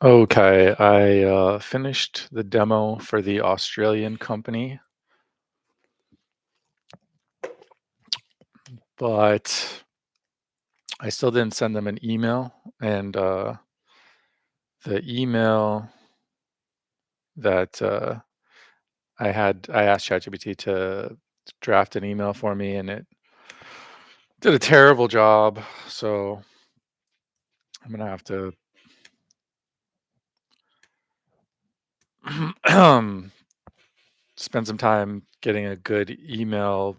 Okay, I finished the demo for the Australian company, but I still didn't send them an email. And the email that I asked ChatGPT to draft an email for me, and it did a terrible job. So I'm gonna have to spend some time getting a good email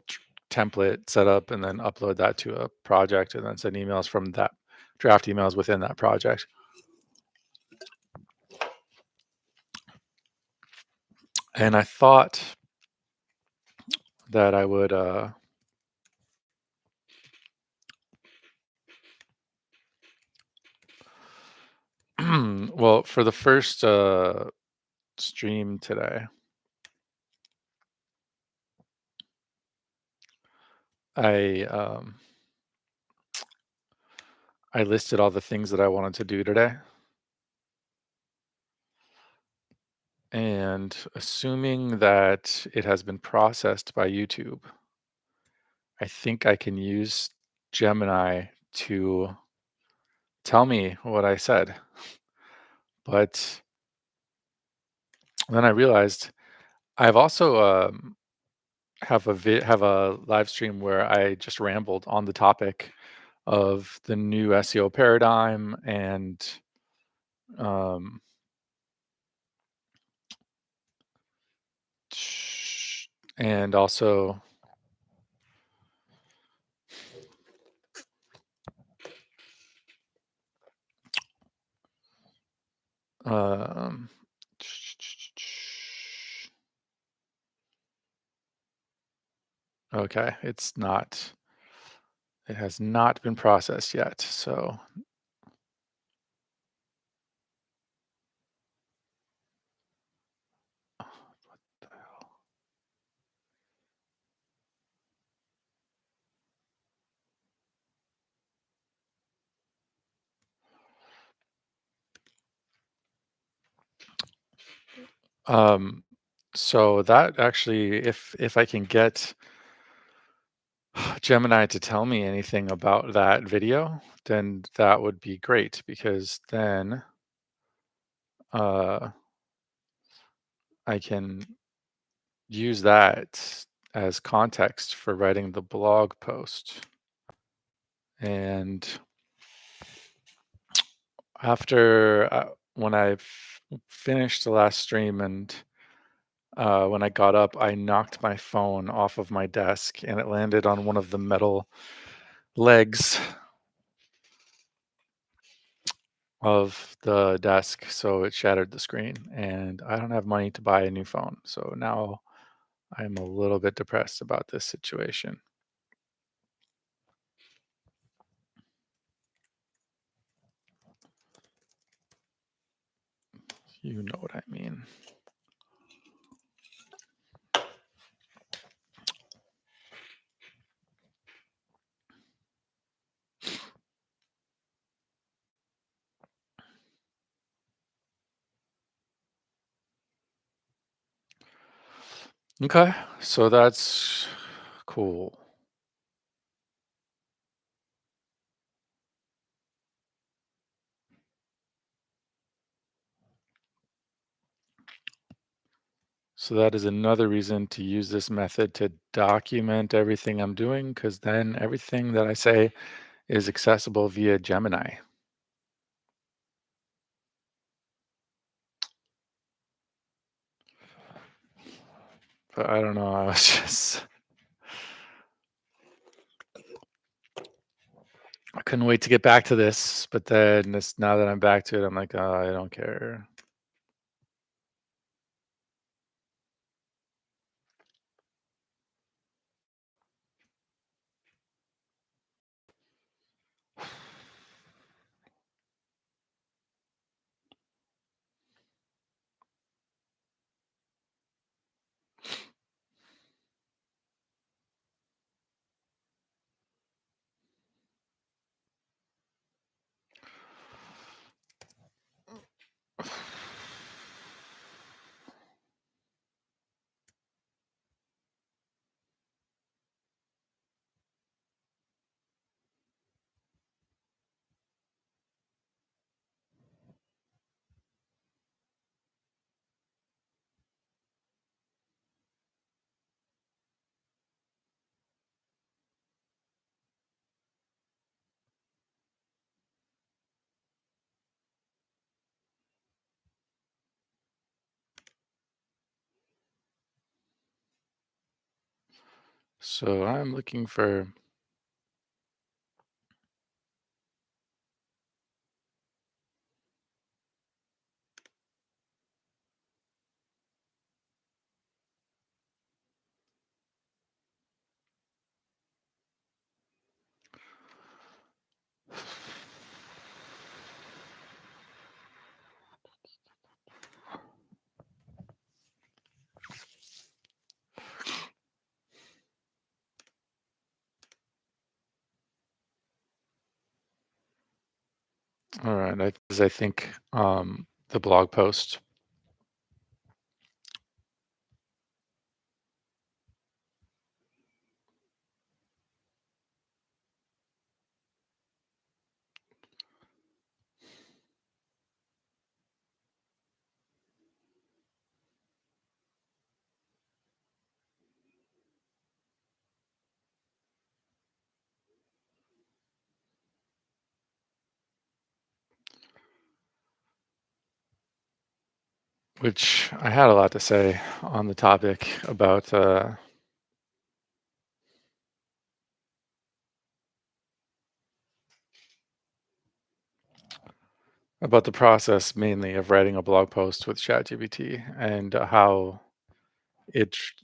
template set up, and then upload that to a project, and then send emails from that draft emails within that project. And I thought that I would, well, for the first stream today, I I listed all the things that I wanted to do today, and assuming that it has been processed by YouTube, I think I can use Gemini to tell me what I said. But then I realized I've also have a live stream where I just rambled on the topic of the new SEO paradigm, um, and also um, okay, it has not been processed yet. So um, so that actually, if I can get Gemini to tell me anything about that video, then that would be great, because then uh, I can use that as context for writing the blog post. And after when finished the last stream, and when I got up, I knocked my phone off of my desk, and it landed on one of the metal legs of the desk, so it shattered the screen. And I don't have money to buy a new phone, so now I'm a little bit depressed about this situation. You know what I mean. Okay, so that's cool. So that is another reason to use this method to document everything I'm doing, because then everything that I say is accessible via Gemini. But I don't know. I was just, I couldn't wait to get back to this. But then now that I'm back to it, I'm like, oh, I don't care. So I'm looking for, all right, 'cause I think the blog post, which I had a lot to say on the topic about the process mainly of writing a blog post with ChatGPT and how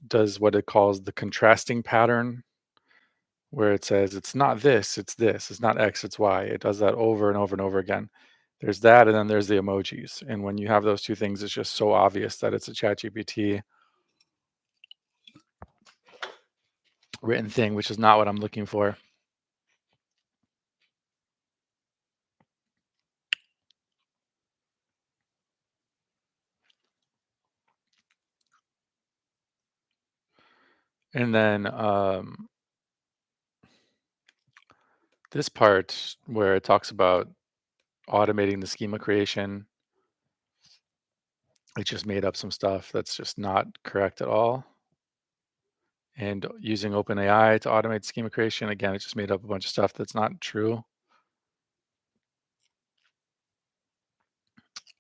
does what it calls the contrasting pattern, where it says it's not this, it's this, it's not X, it's Y. It does that over and over and over again. There's that, and then there's the emojis. And when you have those two things, it's just so obvious that it's a ChatGPT written thing, which is not what I'm looking for. And then this part where it talks about automating the schema creation, it just made up some stuff that's just not correct at all. And using OpenAI to automate schema creation, again, it just made up a bunch of stuff that's not true.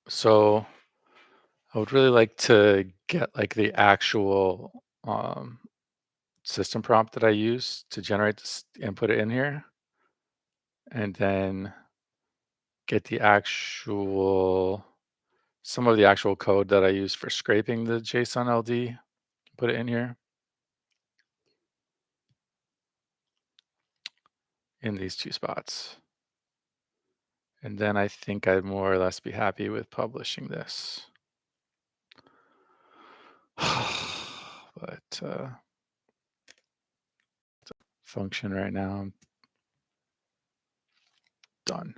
So I would really like to get like the actual system prompt that I use to generate this and put it in here, and then get the actual some of the actual code that I use for scraping the json-ld, put it in here in these two spots. And then I think I'd more or less be happy with publishing this. But function right now, I'm done.